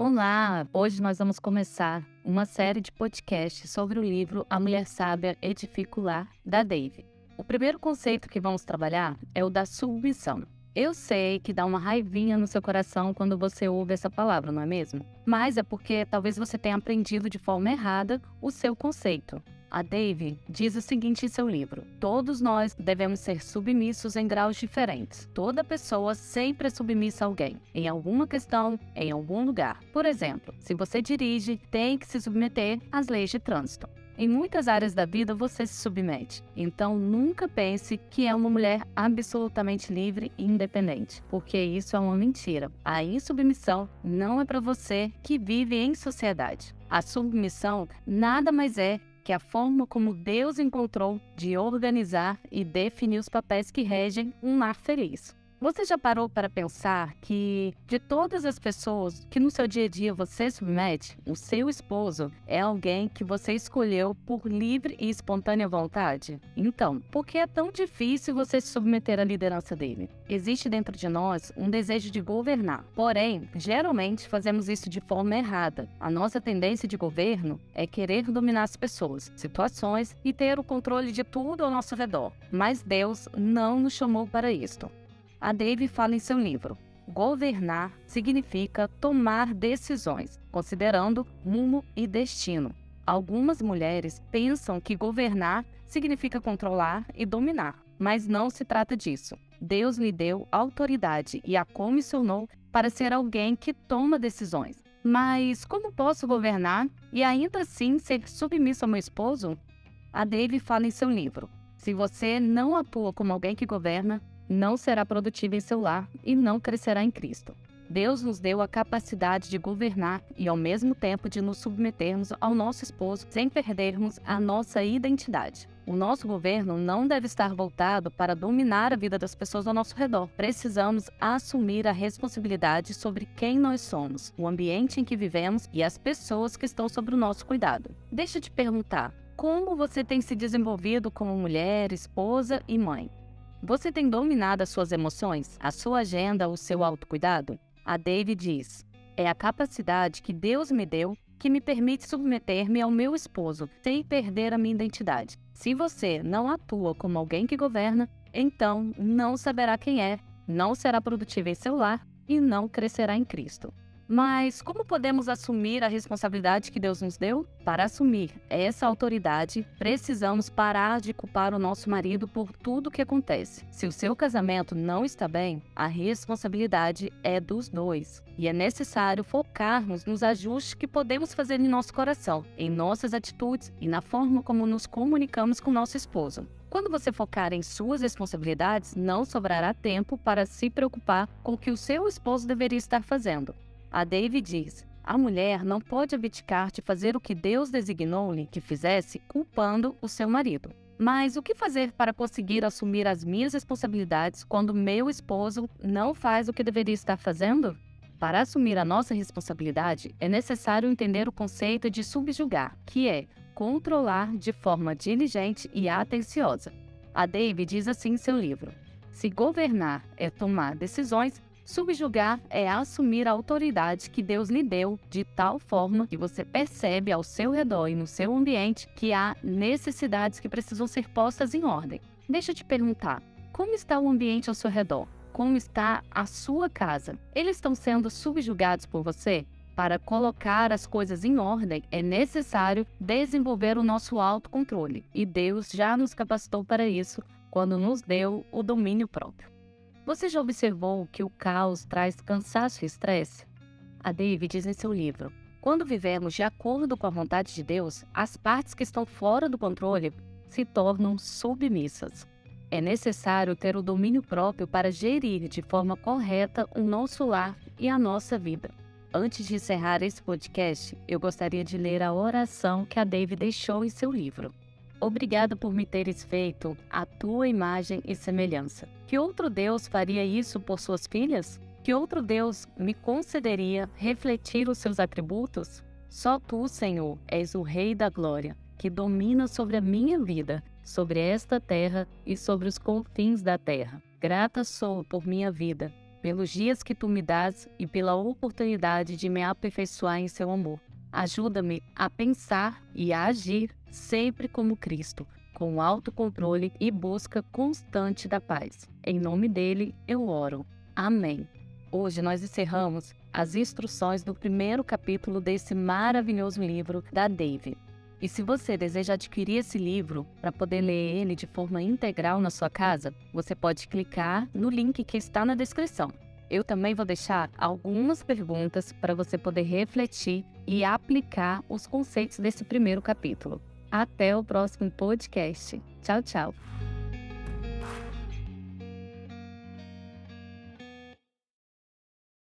Olá! Hoje nós vamos começar uma série de podcasts sobre o livro A Mulher Sábia Edifica o Lar, da Dave. O primeiro conceito que vamos trabalhar é o da submissão. Eu sei que dá uma raivinha no seu coração quando você ouve essa palavra, não é mesmo? Mas é porque talvez você tenha aprendido de forma errada o seu conceito. A Dave diz o seguinte em seu livro: todos nós devemos ser submissos em graus diferentes. Toda pessoa sempre é submissa a alguém, em alguma questão, em algum lugar. Por exemplo, se você dirige, tem que se submeter às leis de trânsito. Em muitas áreas da vida você se submete. Então nunca pense que é uma mulher absolutamente livre e independente, porque isso é uma mentira. A insubmissão não é para você que vive em sociedade. A submissão nada mais é que a forma como Deus encontrou de organizar e definir os papéis que regem um lar feliz. Você já parou para pensar que, de todas as pessoas que no seu dia a dia você submete, o seu esposo é alguém que você escolheu por livre e espontânea vontade? Então, por que é tão difícil você se submeter à liderança dele? Existe dentro de nós um desejo de governar, porém, geralmente fazemos isso de forma errada. A nossa tendência de governo é querer dominar as pessoas, situações e ter o controle de tudo ao nosso redor. Mas Deus não nos chamou para isto. A Dave fala em seu livro: governar significa tomar decisões, considerando rumo e destino. Algumas mulheres pensam que governar significa controlar e dominar, mas não se trata disso. Deus lhe deu autoridade e a comissionou para ser alguém que toma decisões. Mas como posso governar e ainda assim ser submissa ao meu esposo? A Dave fala em seu livro: se você não atua como alguém que governa, não será produtivo em seu lar e não crescerá em Cristo. Deus nos deu a capacidade de governar e ao mesmo tempo de nos submetermos ao nosso esposo sem perdermos a nossa identidade. O nosso governo não deve estar voltado para dominar a vida das pessoas ao nosso redor. Precisamos assumir a responsabilidade sobre quem nós somos, o ambiente em que vivemos e as pessoas que estão sob o nosso cuidado. Deixa eu te perguntar, como você tem se desenvolvido como mulher, esposa e mãe? Você tem dominado as suas emoções, a sua agenda, o seu autocuidado? A Dave diz: é a capacidade que Deus me deu que me permite submeter-me ao meu esposo sem perder a minha identidade. Se você não atua como alguém que governa, então não saberá quem é, não será produtivo em seu lar e não crescerá em Cristo. Mas como podemos assumir a responsabilidade que Deus nos deu? Para assumir essa autoridade, precisamos parar de culpar o nosso marido por tudo o que acontece. Se o seu casamento não está bem, a responsabilidade é dos dois. E é necessário focarmos nos ajustes que podemos fazer em nosso coração, em nossas atitudes e na forma como nos comunicamos com nosso esposo. Quando você focar em suas responsabilidades, não sobrará tempo para se preocupar com o que o seu esposo deveria estar fazendo. A Dave diz: a mulher não pode abdicar de fazer o que Deus designou-lhe que fizesse, culpando o seu marido. Mas o que fazer para conseguir assumir as minhas responsabilidades quando meu esposo não faz o que deveria estar fazendo? Para assumir a nossa responsabilidade, é necessário entender o conceito de subjugar, que é controlar de forma diligente e atenciosa. A Dave diz assim em seu livro: se governar é tomar decisões, subjugar é assumir a autoridade que Deus lhe deu de tal forma que você percebe ao seu redor e no seu ambiente que há necessidades que precisam ser postas em ordem. Deixa eu te perguntar, como está o ambiente ao seu redor? Como está a sua casa? Eles estão sendo subjugados por você? Para colocar as coisas em ordem, é necessário desenvolver o nosso autocontrole. E Deus já nos capacitou para isso quando nos deu o domínio próprio. Você já observou que o caos traz cansaço e estresse? A Dave diz em seu livro: quando vivemos de acordo com a vontade de Deus, as partes que estão fora do controle se tornam submissas. É necessário ter o domínio próprio para gerir de forma correta o nosso lar e a nossa vida. Antes de encerrar esse podcast, eu gostaria de ler a oração que a Dave deixou em seu livro. Obrigada por me teres feito a tua imagem e semelhança. Que outro Deus faria isso por suas filhas? Que outro Deus me concederia refletir os seus atributos? Só tu, Senhor, és o Rei da Glória, que domina sobre a minha vida, sobre esta terra e sobre os confins da terra. Grata sou por minha vida, pelos dias que tu me dás e pela oportunidade de me aperfeiçoar em seu amor. Ajuda-me a pensar e a agir sempre como Cristo, com autocontrole e busca constante da paz. Em nome dele eu oro. Amém. Hoje nós encerramos as instruções do primeiro capítulo desse maravilhoso livro da Dave. E se você deseja adquirir esse livro para poder ler ele de forma integral na sua casa, você pode clicar no link que está na descrição. Eu também vou deixar algumas perguntas para você poder refletir e aplicar os conceitos desse primeiro capítulo. Até o próximo podcast. Tchau, tchau!